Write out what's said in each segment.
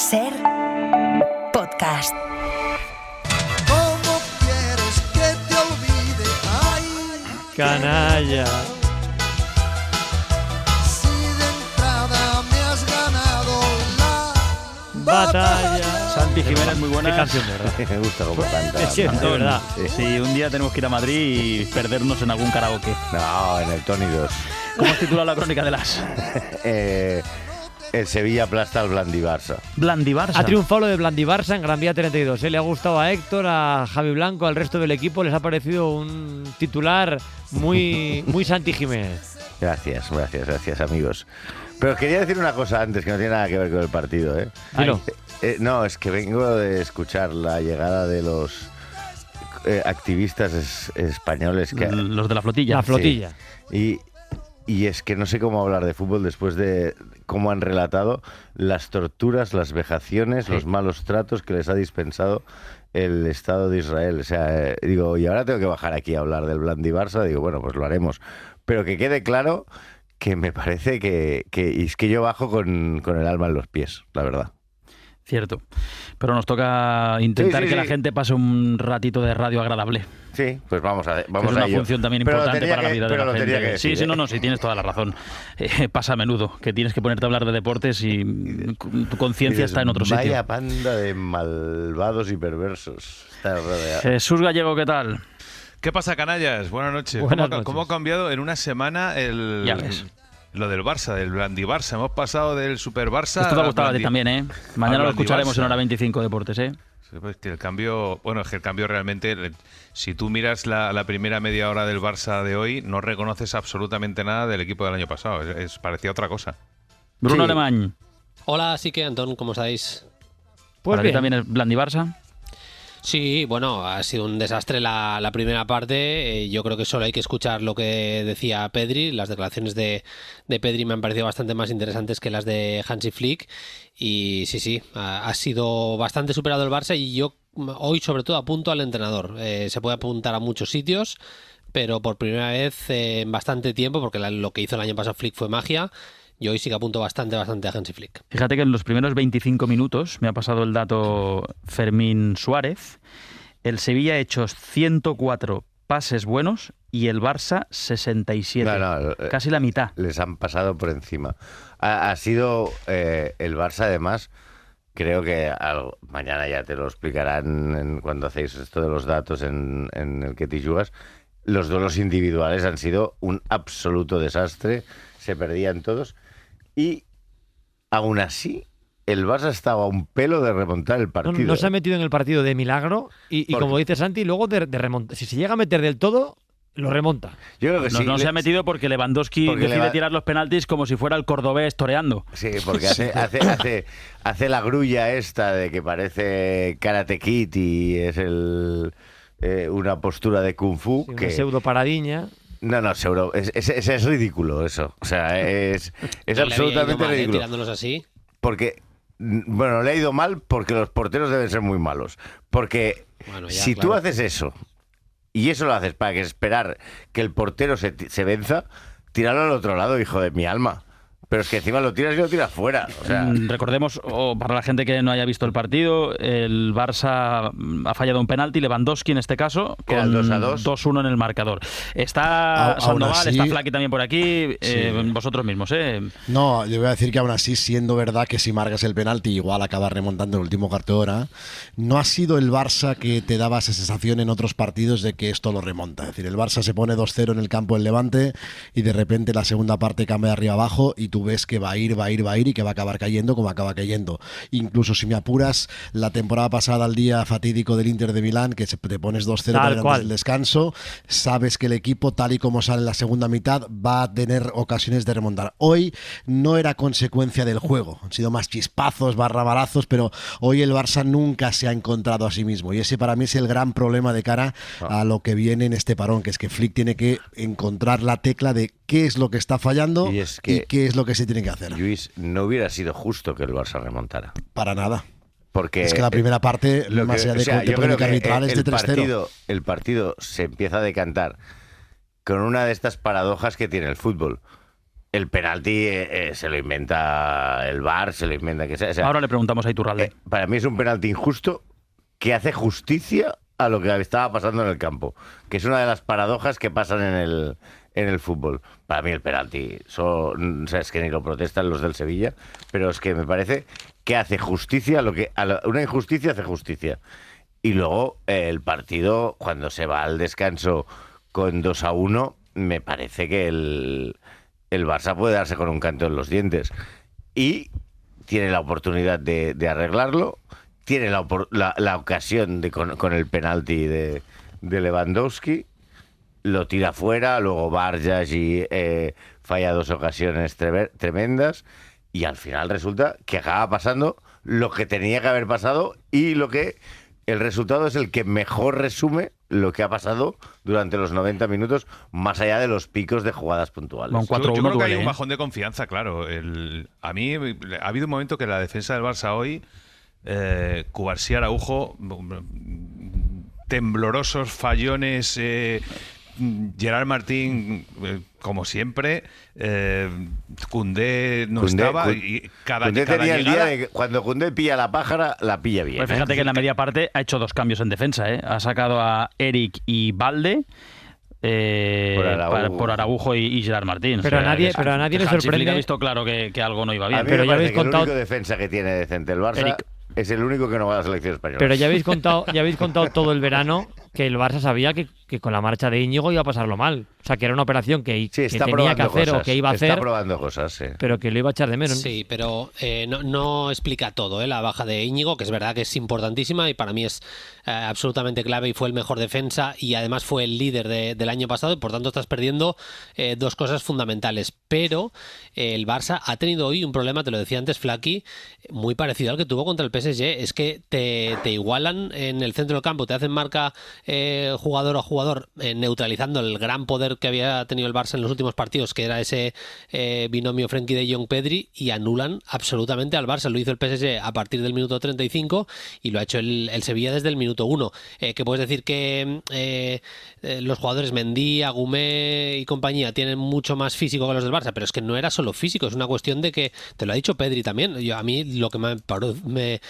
SER Podcast. ¿Cómo quieres que te olvide? Ay, Canalla. si de entrada me has ganado la Batalla. Santi Jiménez, muy buena. Qué canción, de verdad. Me gusta cómo canta. Es cierto, de verdad. Si un día tenemos que ir a Madrid y perdernos en algún karaoke. No, en el Tony 2. ¿Cómo has titulado la crónica de las? El Sevilla aplasta al Blandibarsa. Blandibarsa. Ha triunfado lo de Blandibarsa en Gran Vía 32. Le ha gustado a Héctor, a Javi Blanco, al resto del equipo. Les ha parecido un titular muy Santi Jiménez. Gracias, amigos. Pero quería decir una cosa antes que no tiene nada que ver con el partido, ¿eh? Dilo. No, es que vengo de escuchar la llegada de los activistas españoles que... Los de la flotilla. La flotilla. Y es que no sé cómo hablar de fútbol después de cómo han relatado las torturas, las vejaciones, los malos tratos que les ha dispensado el Estado de Israel. O sea, digo, y ahora tengo que bajar aquí a hablar del Blandibarsa. Digo, bueno, pues lo haremos. Pero que quede claro que me parece que es que yo bajo con el alma en los pies, la verdad. Cierto. Pero nos toca intentar Sí. que la gente pase un ratito de radio agradable. Sí, pues vamos a Es una ello. función también Pero lo importante tenía para la vida de pero la lo tenía gente. que decir, Sí, no, sí, tienes toda la razón. Pasa a menudo, que tienes que ponerte a hablar de deportes y tu conciencia Dices, está en otro sitio. Vaya panda de malvados y perversos. Está rodeado. Jesús Gallego, ¿qué tal? ¿Qué pasa, canallas? Buenas noches. Buenas ¿Cómo, noches. ¿Cómo ha cambiado en una semana Ya ves. lo del Barça, del Blandibarsa? Hemos pasado del Super Barça. Esto te ha al gustado a ti Blandi- también, ¿eh? Mañana al lo escucharemos en Blandibarsa. Hora 25 Deportes, ¿eh? Sí, pues que el cambio, bueno, es que el cambio realmente, si tú miras la primera media hora del Barça de hoy, no reconoces absolutamente nada del equipo del año pasado. Parecía otra cosa. Bruno Sí. Alemán. Hola, sí que Antón, ¿cómo estáis? Pues ¿Para ti bien. también es Blandibarsa? Sí, bueno, ha sido un desastre la primera parte. Yo creo que solo hay que escuchar lo que decía Pedri. Las declaraciones de Pedri me han parecido bastante más interesantes que las de Hansi Flick. Y sí, ha sido bastante superado el Barça y yo hoy sobre todo apunto al entrenador. Se puede apuntar a muchos sitios, pero por primera vez en bastante tiempo, porque lo que hizo el año pasado Flick fue magia. Y hoy sí que apunto bastante a Hansi Flick. Fíjate que en los primeros 25 minutos, me ha pasado el dato Fermín Suárez, el Sevilla ha hecho 104 pases buenos y el Barça 67. No, Casi la mitad. les han pasado por encima. Ha sido el Barça, además, creo que mañana ya te lo explicarán cuando hacéis esto de los datos en el que te jugas. Los duelos individuales han sido un absoluto desastre, se perdían todos y aún así el Barça estaba a un pelo de remontar el No, partido. no se ha metido en el partido de milagro y Porque- como dice Santi, luego de remontar. Si se llega a meter del todo, lo remonta. Yo creo que sí. No se ha metido porque Lewandowski Porque decide tirar los penaltis como si fuera el cordobés toreando. Sí, porque hace la grulla esta de que parece Karate Kid y es una postura de Kung Fu. Sí, una que pseudo paradiña. No, seguro. Es ridículo eso. O sea, es No le había ido absolutamente mal, ridículo. tirándolos así. Porque, bueno, le ha ido mal porque los porteros deben ser muy malos. Porque Bueno, ya, si tú claro. haces eso y eso lo haces para esperar que el portero se venza, tíralo al otro lado, hijo de mi alma. Pero es que encima lo tiras y lo tiras fuera. O sea, Recordemos, o para la gente que no haya visto el partido, el Barça ha fallado un penalti, Lewandowski en este caso, Era con el 2-2. 2-1 en el marcador. Está Aún Sandoval, así- está Flaky también por aquí, Sí. vosotros mismos, ¿eh? No, yo voy a decir que aún así, siendo verdad que si marcas el penalti igual acabas remontando el último cuarto de hora, no ha sido el Barça que te daba esa sensación en otros partidos de que esto lo remonta. Es decir, el Barça se pone 2-0 en el campo del Levante y de repente la segunda parte cambia de arriba abajo y tú ves que va a ir y que va a acabar cayendo como acaba cayendo. Incluso si me apuras, la temporada pasada, al día fatídico del Inter de Milán, que te pones 2-0 Tal antes cual. del descanso, sabes que el equipo, tal y como sale en la segunda mitad, va a tener ocasiones de remontar. Hoy no era consecuencia del juego, han sido más chispazos, barrabarazos, pero hoy el Barça nunca se ha encontrado a sí mismo y ese para mí es el gran problema de cara a lo que viene en este parón, que es que Flick tiene que encontrar la tecla de qué es lo que está fallando Y es que- qué es lo que se tiene que hacer. Luis, no hubiera sido justo que el Barça remontara. Para nada. Porque Es que la primera parte, lo más que- allá de o sea, yo creo polémica que arbitral, es de 3-0. el partido se empieza a decantar con una de estas paradojas que tiene el fútbol. el penalti se lo inventa el VAR, se lo inventa que sea. O sea, Ahora le preguntamos a Iturralde. para mí es un penalti injusto que hace justicia a lo que estaba pasando en el campo, que es una de las paradojas que pasan en el fútbol. Para mí el penalti, o sea, es que ni lo protestan los del Sevilla, pero es que me parece que hace justicia una injusticia hace justicia. Y luego el partido, cuando se va al descanso con 2-1, me parece que el Barça puede darse con un canto en los dientes. Y tiene la oportunidad de arreglarlo, tiene la ocasión con el penalti de Lewandowski, lo tira fuera, luego Barjas y falla 2 ocasiones tremendas, y al final resulta que acaba pasando lo que tenía que haber pasado, y el resultado es el que mejor resume lo que ha pasado durante los 90 minutos, más allá de los picos de jugadas puntuales. Un 4-1 Yo creo que duele, hay un ¿eh? bajón de confianza, claro. A mí ha habido un momento que la defensa del Barça hoy, Cubarsí, Araujo, temblorosos fallones, Gerard Martín, como siempre, Koundé no estaba, y Koundé cada tenía el día llegada... de que cuando Koundé pilla la pájara, la pilla bien. Pues fíjate que en la media parte ha hecho 2 cambios en defensa, ¿eh? Ha sacado a Eric y Balde por Araujo y Gerard Martín. Pero a nadie le Hansi Flick sorprende. ha visto claro que algo no iba bien. A mí Pero me ya parece habéis que contado- el único defensa que tiene decente el Barça Eric. es el único que no va a la selección española. Pero ya habéis contado todo el verano que el Barça sabía que con la marcha de Íñigo iba a pasarlo mal. O sea, que era una operación que Sí, está tenía probando que hacer cosas, o que iba a está hacer, probando cosas, sí. pero que lo iba a echar de menos. Sí, pero no explica todo, la baja de Íñigo, que es verdad que es importantísima y para mí es absolutamente clave, y fue el mejor defensa y además fue el líder del año pasado, y por tanto estás perdiendo 2 cosas fundamentales. Pero el Barça ha tenido hoy un problema, te lo decía antes Flaky, muy parecido al que tuvo contra el PSG. Es que te igualan en el centro del campo, te hacen marca jugador a jugador, neutralizando el gran poder que había tenido el Barça en los últimos partidos, que era ese binomio Frenkie de Jong-Pedri, y anulan absolutamente al Barça. Lo hizo el PSG a partir del minuto 35 y lo ha hecho el Sevilla desde el minuto 1. Que puedes decir que los jugadores Mendy, Agumé y compañía tienen mucho más físico que los del Barça, pero es que no era solo físico, es una cuestión de que, te lo ha dicho Pedri también, a mí lo que me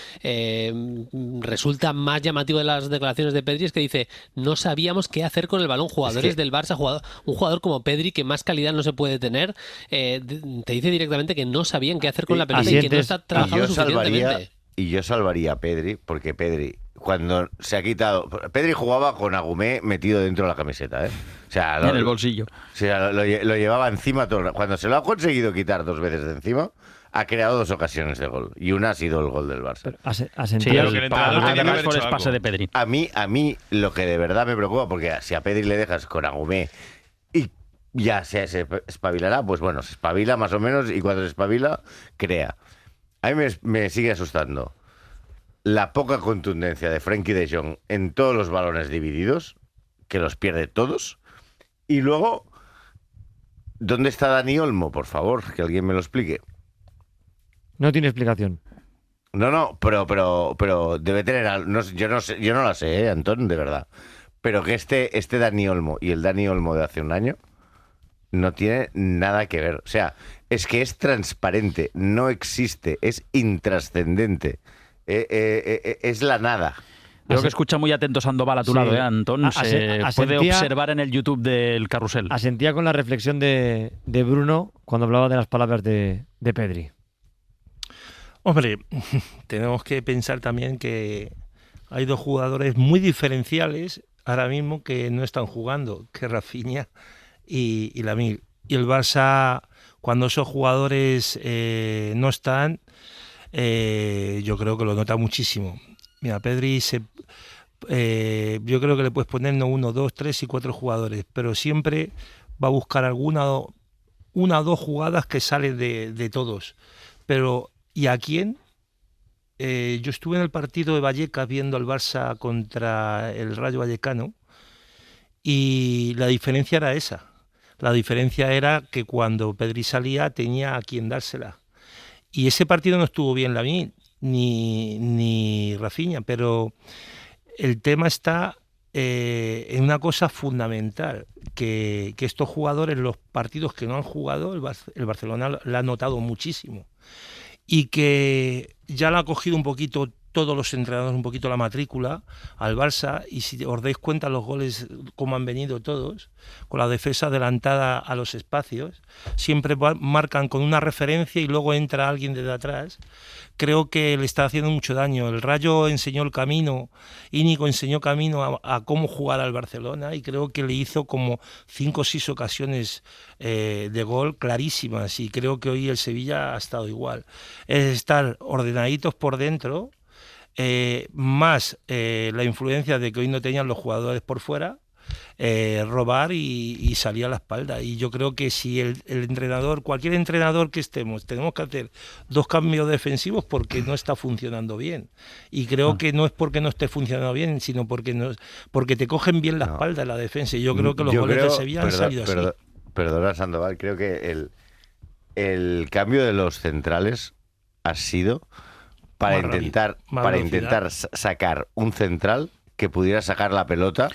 resulta más llamativo de las declaraciones de Pedri es que dice: no sabíamos qué hacer con el balón. Jugadores del Barça, un jugador como Pedri, que más calidad no se puede tener, te dice directamente que no sabían qué hacer con la pelota y que no está trabajando suficientemente. Yo salvaría a Pedri, porque Pedri, cuando se ha quitado... Pedri jugaba con Agumé metido dentro de la camiseta, ¿eh? O sea, En el bolsillo. O sea, lo llevaba encima todo el rato. Cuando se lo ha conseguido quitar 2 veces de encima, ha creado 2 ocasiones de gol. Y una ha sido el gol del Barça. Pero Sí, asentía- Pero que el entrenador tenía que haber por hecho el pase algo. de Pedri. A mí lo que de verdad me preocupa, porque si a Pedri le dejas con Agumé y ya se espabilará, pues bueno, se espabila más o menos, y cuando se espabila, crea. A mí me sigue asustando la poca contundencia de Frenkie de Jong en todos los balones divididos, que los pierde todos. Y luego, ¿dónde está Dani Olmo? Por favor, que alguien me lo explique. No tiene explicación. No, pero debe tener... yo no la sé, Antón, de verdad. Pero que este Dani Olmo y el Dani Olmo de hace un año no tiene nada que ver. O sea, es que es transparente, no existe, es intrascendente. Es la nada. Creo que escucha muy atento Sandoval a tu Sí. lado, Antón. Se puede Asentía- observar en el YouTube del Carrusel. Asentía con la reflexión de Bruno cuando hablaba de las palabras de Pedri. Hombre, tenemos que pensar también que hay 2 jugadores muy diferenciales ahora mismo que no están jugando, que es Rafinha y Lamine. Y el Barça, cuando esos jugadores no están, yo creo que lo nota muchísimo. Mira, Pedri yo creo que le puedes poner no 1, 2, 3 y 4 jugadores, pero siempre va a buscar una o 2 jugadas que salen de todos. Pero ¿y a quién? Yo estuve en el partido de Vallecas viendo al Barça contra el Rayo Vallecano, y la diferencia era esa. La diferencia era que cuando Pedri salía tenía a quien dársela. Y ese partido no estuvo bien Lamine ni Rafinha, pero el tema está en una cosa fundamental, que estos jugadores, los partidos que no han jugado, el Barcelona le ha notado muchísimo, y que ya le ha cogido un poquito todos los entrenadores, un poquito la matrícula al Barça, y si os dais cuenta los goles como han venido todos, con la defensa adelantada a los espacios, siempre marcan con una referencia y luego entra alguien desde atrás. Creo que le está haciendo mucho daño. El Rayo enseñó el camino, Íñigo enseñó camino a cómo jugar al Barcelona, y creo que le hizo como 5 o 6 ocasiones de gol clarísimas, y creo que hoy el Sevilla ha estado igual. Es estar ordenaditos por dentro, más la influencia de que hoy no tenían los jugadores por fuera, robar y salir a la espalda. Y yo creo que si el entrenador, cualquier entrenador que estemos, tenemos que hacer 2 cambios defensivos porque no está funcionando bien. Y creo que no es porque no esté funcionando bien, sino porque te cogen bien la espalda en la defensa. Y yo creo que los goles de Sevilla han salido así. Perdona, Sandoval, creo que el cambio de los centrales ha sido para intentar sacar un central que pudiera sacar la pelota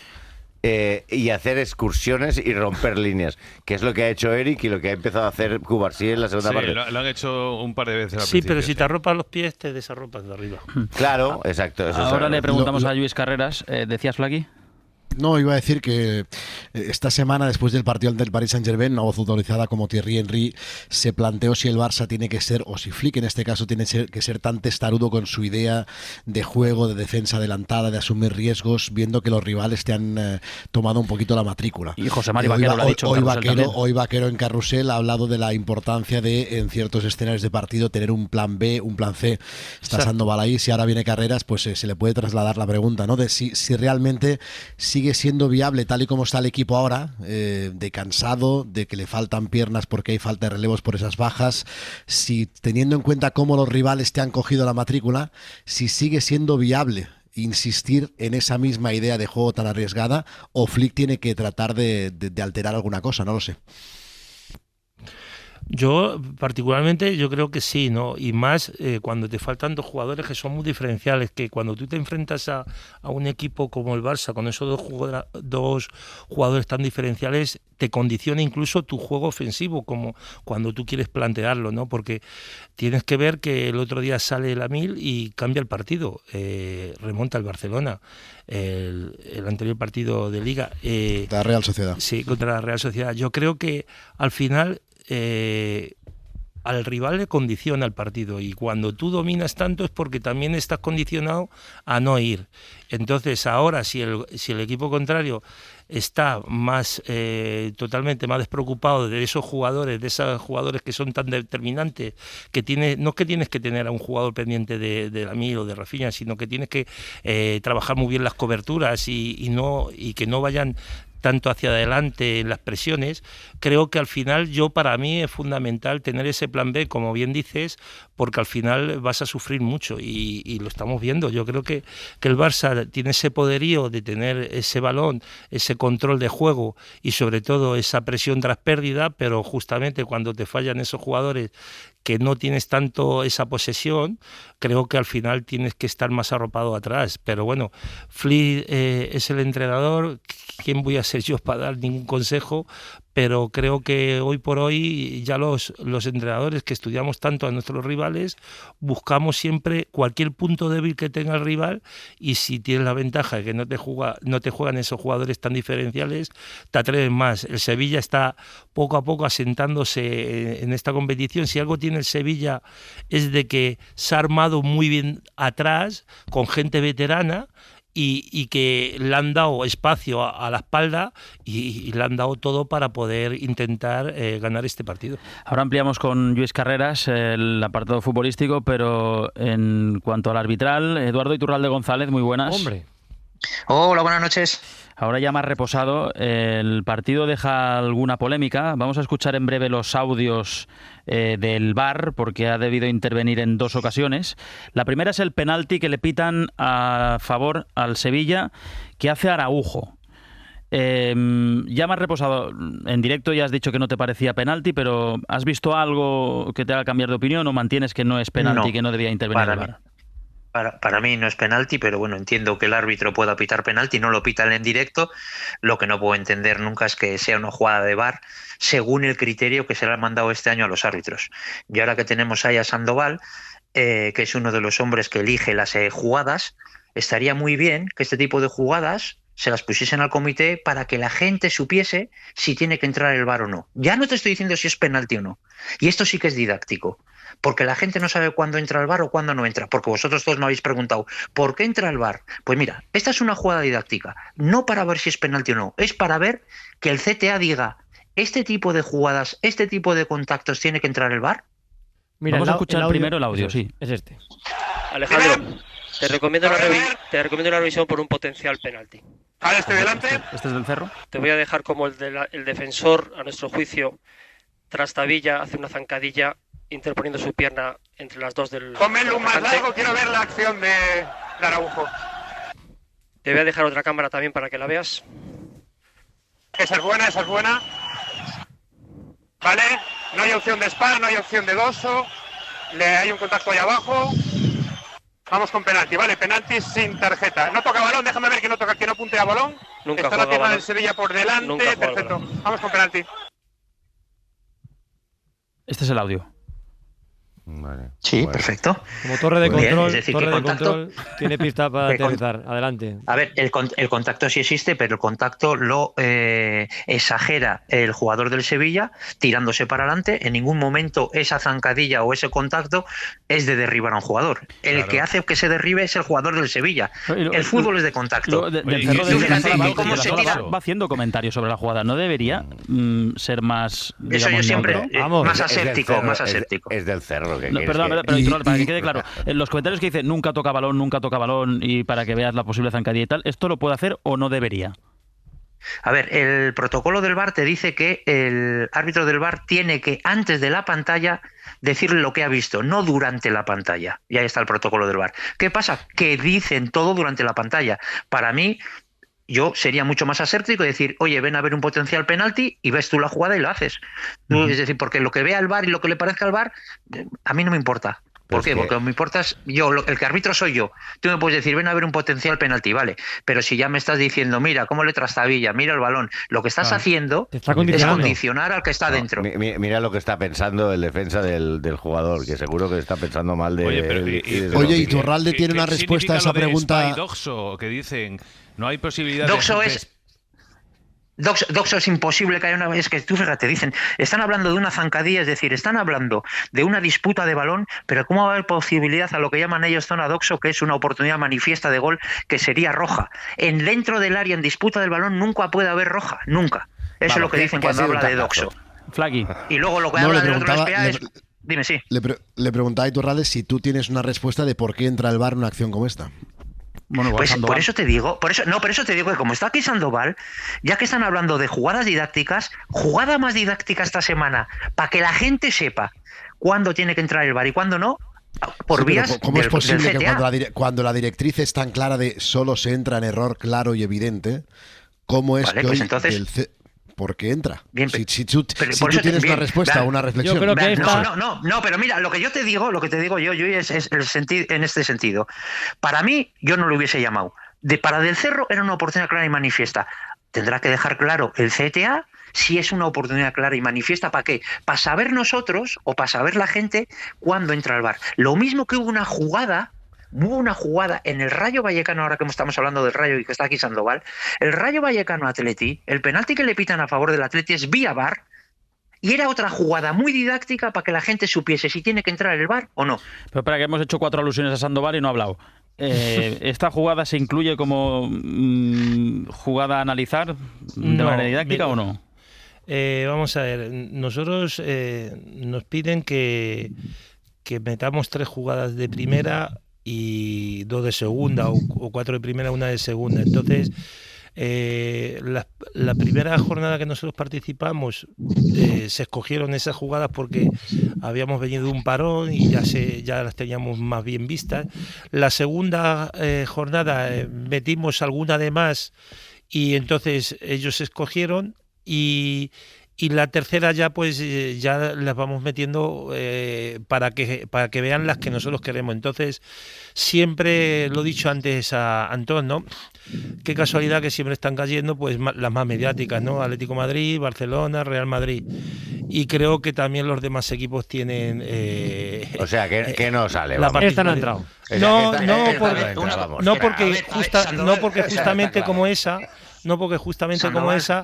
y hacer excursiones y romper líneas, que es lo que ha hecho Eric y lo que ha empezado a hacer Cubarsí en la segunda parte. Lo han hecho un par de veces al Sí, principio, pero si te arropas los pies, te desarropas de arriba. Claro, exacto. Eso Ahora le preguntamos a Lluís Carreras. ¿Decías, Flaky? No, iba a decir que esta semana, después del partido del Paris Saint-Germain, una voz autorizada como Thierry Henry se planteó si el Barça tiene que ser, o si Flick en este caso tiene que ser tan testarudo con su idea de juego, de defensa adelantada, de asumir riesgos, viendo que los rivales te han tomado un poquito la matrícula. Y José Mari Vaquero lo ha dicho. Hoy Vaquero en Carrusel ha hablado de la importancia de, en ciertos escenarios de partido, tener un plan B, un plan C. Está Sandoval ahí, si ahora viene Carreras, pues se le puede trasladar la pregunta, ¿no? De si realmente sigue siendo viable, tal y como está el equipo ahora, de cansado, de que le faltan piernas porque hay falta de relevos por esas bajas, si teniendo en cuenta cómo los rivales te han cogido la matrícula, si sigue siendo viable insistir en esa misma idea de juego tan arriesgada, o Flick tiene que tratar de alterar alguna cosa, no lo sé. Yo particularmente yo creo que sí, ¿no? Y más cuando te faltan 2 jugadores que son muy diferenciales, que cuando tú te enfrentas a un equipo como el Barça, con esos dos jugadores tan diferenciales, te condiciona incluso tu juego ofensivo, como cuando tú quieres plantearlo, ¿no? Porque tienes que ver que el otro día sale Lamil y cambia el partido, remonta el Barcelona, el anterior partido de Liga. Contra la Real Sociedad. Sí, contra la Real Sociedad. Yo creo que al final al rival le condiciona el partido, y cuando tú dominas tanto es porque también estás condicionado a no ir. Entonces ahora si el equipo contrario está más totalmente más despreocupado de esos jugadores que son tan determinantes, no es que tienes que tener a un jugador pendiente de Lamil o de Rafinha, sino que tienes que trabajar muy bien las coberturas y que no vayan tanto hacia adelante en las presiones. Creo que al final para mí es fundamental tener ese plan B, como bien dices, porque al final vas a sufrir mucho y lo estamos viendo. Yo creo que el Barça tiene ese poderío de tener ese balón, ese control de juego y sobre todo esa presión tras pérdida, pero justamente cuando te fallan esos jugadores que no tienes tanto esa posesión, creo que al final tienes que estar más arropado atrás. Pero bueno, Flick es el entrenador, ¿quién voy a ser yo para dar ningún consejo? Pero creo que hoy por hoy ya los entrenadores que estudiamos tanto a nuestros rivales buscamos siempre cualquier punto débil que tenga el rival, y si tienes la ventaja de que no te juegan esos jugadores tan diferenciales, te atreves más. El Sevilla está poco a poco asentándose en esta competición. Si algo tiene el Sevilla es de que se ha armado muy bien atrás con gente veterana, y que le han dado espacio a la espalda y le han dado todo para poder intentar ganar este partido. Ahora ampliamos con Lluís Carreras el apartado futbolístico, pero en cuanto al arbitral, Eduardo Iturralde González, muy buenas. Hombre. Hola, buenas noches. Ahora ya más reposado, el partido deja alguna polémica. Vamos a escuchar en breve los audios del VAR, porque ha debido intervenir en 2 ocasiones. La primera es el penalti que le pitan a favor al Sevilla, que hace Araujo. Ya más reposado, en directo ya has dicho que no te parecía penalti, pero ¿has visto algo que te haga cambiar de opinión o mantienes que no es penalti y que no debía intervenir el VAR? Para mí no es penalti, pero bueno, entiendo que el árbitro pueda pitar penalti, no lo pitan en directo. Lo que no puedo entender nunca es que sea una jugada de VAR según el criterio que se le ha mandado este año a los árbitros. Y ahora que tenemos ahí a Sandoval, que es uno de los hombres que elige las jugadas, estaría muy bien que este tipo de jugadas se las pusiesen al comité para que la gente supiese si tiene que entrar el VAR o no. Ya no te estoy diciendo si es penalti o no. Y esto sí que es didáctico. Porque la gente no sabe cuándo entra el VAR o cuándo no entra. Porque vosotros todos me habéis preguntado, ¿por qué entra el VAR? Pues mira, esta es una jugada didáctica. No para ver si es penalti o no. Es para ver que el CTA diga, este tipo de jugadas, este tipo de contactos, ¿tiene que entrar el VAR? Mira, vamos a escuchar primero el audio, sí. Es este. Alejandro, te recomiendo una revisión por un potencial penalti. Ahora estoy delante. ¿Este es del Cerro? Te voy a dejar como el defensor, a nuestro juicio, Trastabilla hace una zancadilla interponiendo su pierna entre las dos del... Ponme el más largo, quiero ver la acción de Araujo. Te voy a dejar otra cámara también para que la veas. Esa es buena, esa es buena. Vale, no hay opción de espalda, no hay opción de dorso. Hay un contacto ahí abajo. Vamos con penalti, vale, penalti sin tarjeta. No toca balón, déjame ver que no toca, que no puntea balón. Nunca está la pierna del Sevilla por delante, perfecto. Vamos con penalti. Este es el audio. Vale. Sí, bueno. Perfecto. Como torre de Muy control, bien, es decir, torre que de contacto, control tiene pista para aterrizar. Adelante. A ver, el contacto sí existe, pero el contacto lo exagera el jugador del Sevilla tirándose para adelante. En ningún momento esa zancadilla o ese contacto es de derribar a un jugador. El que hace que se derribe es el jugador del Sevilla. El fútbol es de contacto. Va haciendo comentarios sobre la jugada. ¿No debería ser más, digamos, eso yo siempre, más aséptico, aséptico? Es del Cerro. Que perdón, para que quede claro, en los comentarios que dice nunca toca balón y para que veas la posible zancadilla y tal, ¿esto lo puede hacer o no debería? A ver, el protocolo del VAR te dice que el árbitro del VAR tiene que antes de la pantalla decirle lo que ha visto, no durante la pantalla. Y ahí está el protocolo del VAR. ¿Qué pasa? Que dicen todo durante la pantalla. Para mí, yo sería mucho más aséptico y decir, oye, ven a ver un potencial penalti y ves tú la jugada y lo haces. Es decir, porque lo que vea el VAR y lo que le parezca al VAR, a mí no me importa. ¿Por qué? Porque me importa yo, el que arbitro soy yo. Tú me puedes decir, ven a ver un potencial penalti, vale. Pero si ya me estás diciendo, mira cómo le trastabilla, mira el balón, lo que estás haciendo es condicionar al que está dentro. Mira lo que está pensando el defensa del jugador, que seguro que está pensando mal de... Oye, Iturralde tiene una respuesta a esa pregunta. Doxo, que dicen, no hay posibilidad Doxo Doxo es imposible que haya una... Es que tú fíjate, dicen, están hablando de una zancadilla, es decir, están hablando de una disputa de balón, pero ¿cómo va a haber posibilidad a lo que llaman ellos zona Doxo, que es una oportunidad manifiesta de gol, que sería roja? Dentro del área, en disputa del balón, nunca puede haber roja, nunca. Eso es lo que dicen cuando habla de Doxo. Flaqui. Y luego lo que habla del otro SPA es... Dime, sí. Le preguntaba a Iturralde si tú tienes una respuesta de por qué entra el VAR en una acción como esta. Bueno, pues por eso te digo que como está aquí Sandoval, ya que están hablando de jugadas didácticas, jugada más didáctica esta semana, para que la gente sepa cuándo tiene que entrar el VAR y cuándo no, por vías ¿cómo es posible que cuando la directriz es tan clara de solo se entra en error claro y evidente, cómo es que pues hoy entonces... ¿Por qué entra? Bien, si tú tienes una respuesta o una reflexión. Yo creo que no, pero mira, lo que yo te digo yo es en este sentido. Para mí, yo no lo hubiese llamado. Para Del Cerro era una oportunidad clara y manifiesta. Tendrá que dejar claro el CTA si es una oportunidad clara y manifiesta. ¿Para qué? Para saber nosotros o para saber la gente cuándo entra el VAR. Lo mismo que hubo una jugada en el Rayo Vallecano, ahora que estamos hablando del Rayo y que está aquí Sandoval, el Rayo Vallecano Atleti, el penalti que le pitan a favor del Atleti es vía VAR, y era otra jugada muy didáctica para que la gente supiese si tiene que entrar el VAR o no. Pero para que hemos hecho 4 alusiones a Sandoval y no ha hablado. ¿Esta jugada se incluye como jugada a analizar de manera didáctica o no? Vamos a ver, nosotros nos piden que metamos 3 jugadas de primera y 2 de segunda o 4 de primera, 1 de segunda. Entonces, la primera jornada que nosotros participamos se escogieron esas jugadas porque habíamos venido de un parón y ya las teníamos más bien vistas. La segunda jornada metimos alguna de más y entonces ellos escogieron y y la tercera ya pues ya las vamos metiendo para que vean las que nosotros queremos. Entonces, siempre lo he dicho antes a Antón, ¿no? Qué casualidad que siempre están cayendo pues las más mediáticas, ¿no? Atlético de Madrid, Barcelona, Real Madrid. Y creo que también los demás equipos tienen... o sea, que no sale. Esta no ha entrado. No porque justamente como esa... No porque justamente como esa...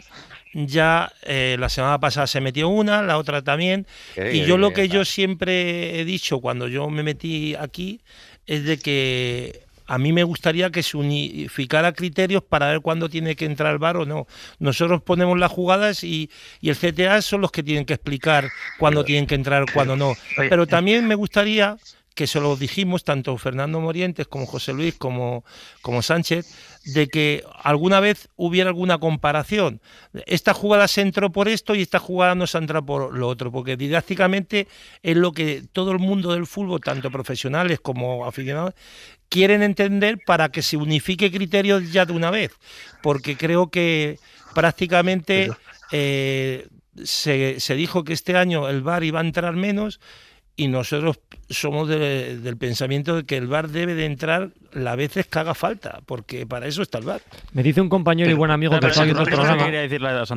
Ya la semana pasada se metió una, la otra también, y yo lo que yo siempre he dicho cuando yo me metí aquí es de que a mí me gustaría que se unificara criterios para ver cuándo tiene que entrar el VAR o no. Nosotros ponemos las jugadas y el CTA son los que tienen que explicar cuándo tienen que entrar, cuándo no. Pero también me gustaría, que se lo dijimos tanto Fernando Morientes como José Luis como Sánchez, de que alguna vez hubiera alguna comparación. Esta jugada se entró por esto y esta jugada no se ha entrado por lo otro, porque didácticamente es lo que todo el mundo del fútbol, tanto profesionales como aficionados, quieren entender para que se unifique criterios ya de una vez, porque creo que prácticamente se dijo que este año el VAR iba a entrar menos, y nosotros somos del pensamiento de que el VAR debe de entrar las veces que haga falta, porque para eso está el VAR. Me dice un compañero y buen amigo que está viendo el programa.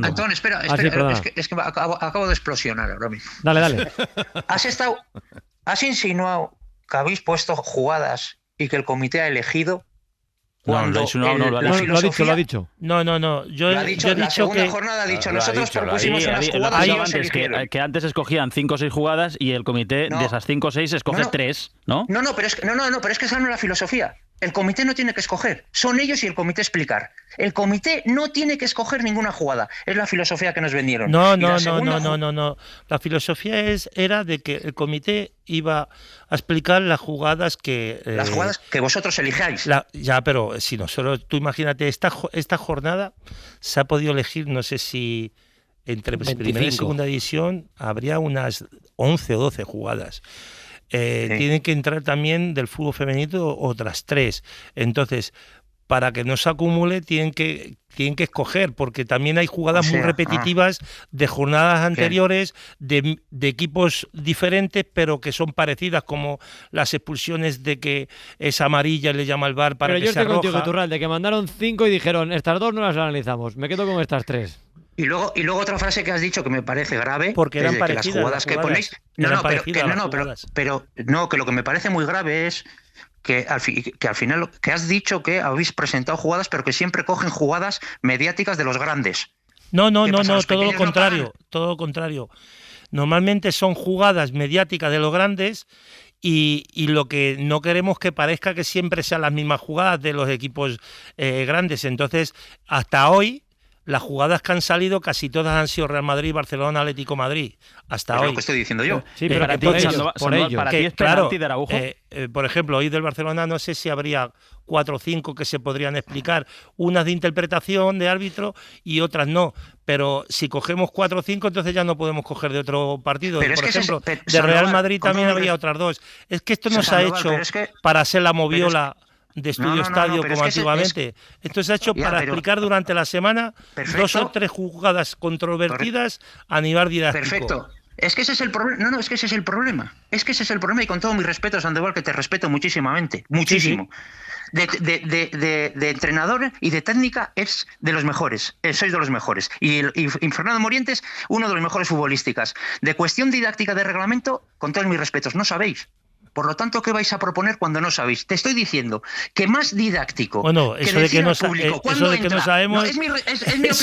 Antón, espera, es que acabo de explosionar ahora mismo. Dale. Has insinuado que habéis puesto jugadas y que el comité ha elegido. Lo ha dicho. No. Yo he dicho la segunda jornada ha dicho, nosotros propusimos unas jugadas y ellos eligieron. Que antes escogían 5 o 6 jugadas y el comité de esas 5 o 6 escoge 3, ¿no? Pero es que esa no es la filosofía. El comité no tiene que escoger, son ellos y el comité explicar. El comité no tiene que escoger ninguna jugada, es la filosofía que nos vendieron. No. La filosofía era de que el comité iba a explicar las jugadas que... las jugadas que vosotros elijáis. Pero si nosotros, tú imagínate, esta jornada se ha podido elegir, no sé si entre 25. primera y segunda división habría unas 11 o 12 jugadas. Tienen que entrar también del fútbol femenino otras 3. Entonces, para que no se acumule, tienen que escoger, porque también hay jugadas muy repetitivas de jornadas anteriores, de equipos diferentes, pero que son parecidas, como las expulsiones de que es amarilla y le llama el VAR para que sea roja. Pero yo estoy contigo, Turral, de que mandaron 5 y dijeron, estas 2 no las analizamos, me quedo con estas 3. Y luego otra frase que has dicho que me parece grave, porque eran parecidas, que las jugadas que ponéis, que lo que me parece muy grave es que al final que has dicho que habéis presentado jugadas, pero que siempre cogen jugadas mediáticas de los grandes. No, todo lo contrario. Normalmente son jugadas mediáticas de los grandes. Y lo que no queremos que parezca que siempre sean las mismas jugadas de los equipos grandes. Entonces, hasta hoy, las jugadas que han salido casi todas han sido Real Madrid, Barcelona, Atlético Madrid. Hasta hoy. Es lo que estoy diciendo yo. Sí, pero para ti es penalti de Araujo. Por ejemplo, hoy del Barcelona no sé si habría 4 o 5 que se podrían explicar. Unas de interpretación de árbitro y otras no. Pero si cogemos 4 o 5, entonces ya no podemos coger de otro partido. Por ejemplo, de Real Madrid también habría otras 2. Es que esto no se ha hecho para hacer la moviola de Estudio Estadio como antiguamente. Esto se ha hecho para explicar durante la semana 2 o 3 jugadas controvertidas a nivel didáctico. Perfecto. Es que ese es el problema. Es que ese es el problema. Y con todo mi respeto, Sandoval, que te respeto muchísimamente. Muchísimo. Sí. De entrenador y de técnica es de los mejores. Sois de los mejores. Y Fernando Morientes, uno de los mejores futbolísticas. De cuestión didáctica de reglamento, con todos mis respetos, no sabéis. Por lo tanto, ¿qué vais a proponer cuando no sabéis? Te estoy diciendo que más didáctico. Bueno, eso de que no sabemos. No, es mi opinión.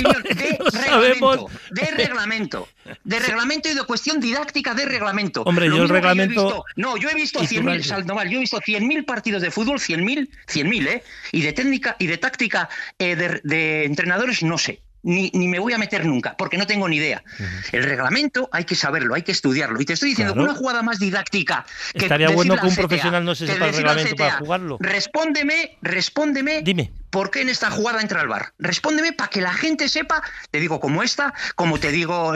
De reglamento y de cuestión didáctica de reglamento. Hombre, yo el reglamento. Yo he visto 100.000, Sandoval, 100.000 partidos de fútbol, 100.000, y de técnica y de táctica de entrenadores, no sé. Ni me voy a meter nunca, porque no tengo ni idea. El reglamento hay que saberlo, hay que estudiarlo. Y te estoy diciendo que una jugada más didáctica... Estaría bueno que un profesional no se sepa el reglamento para jugarlo. Respóndeme. Dime. ¿Por qué en esta jugada entra el VAR? Respóndeme para que la gente sepa, te digo como esta, como te digo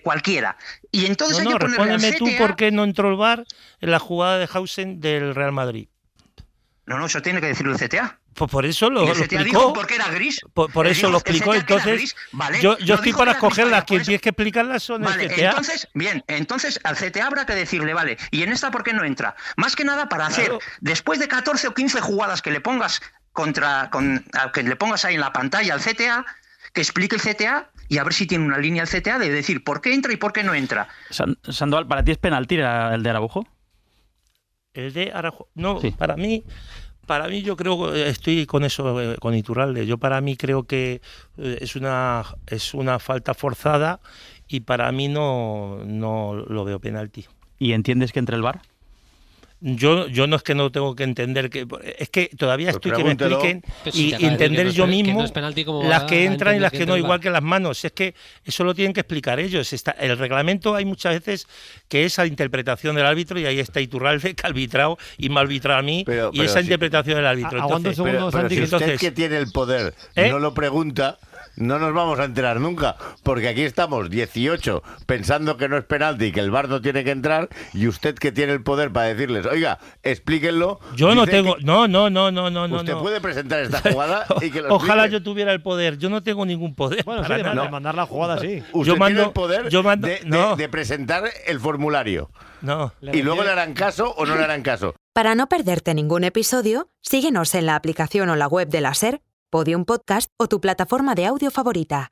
cualquiera. Y entonces hay que ponerle respóndeme tú por qué no entró el VAR en la jugada de Hausen del Real Madrid. No, eso tiene que decirlo el CTA. Pues por eso lo CTA explicó. dijo porque era gris. Por eso lo explicó. Entonces, vale, yo estoy para escogerlas. Quien pues, tienes que explicarlas son vale, el CTA. Entonces al CTA habrá que decirle, vale, ¿y en esta por qué no entra? Más que nada para hacer, después de 14 o 15 jugadas que le pongas que le pongas ahí en la pantalla al CTA, que explique el CTA y a ver si tiene una línea el CTA de decir por qué entra y por qué no entra. Sandoval, ¿para ti es penalti el de Araujo? El de Araujo. No, sí. Para mí yo creo, estoy con eso, con Iturralde. Yo para mí creo que es una falta forzada y para mí no lo veo penalti. ¿Y entiendes que entre el VAR? Yo no es que no tengo que entender, es que todavía Pues estoy que me expliquen y entender yo mismo las que entran y las que no, igual que las manos. Es que eso lo tienen que explicar ellos. El reglamento hay muchas veces que es a interpretación del árbitro y ahí está Iturralde que ha arbitrado y me ha arbitrado a mí y esa interpretación del árbitro. Entonces, pero si usted que tiene el poder no lo pregunta, no nos vamos a enterar nunca, porque aquí estamos 18 pensando que no es penalti y que el VAR no tiene que entrar, y usted que tiene el poder para decirles, oiga, explíquenlo. Yo no tengo, no. Usted puede presentar esta jugada y que lo Ojalá explique. yo tuviera el poder. Yo no tengo ningún poder. Bueno, sí, de mandar la jugada, sí. Usted tiene el poder no. de presentar el formulario. No. Y luego le harán caso o no le harán caso. Para no perderte ningún episodio, síguenos en la aplicación o la web de la SER, Podium Podcast o tu plataforma de audio favorita.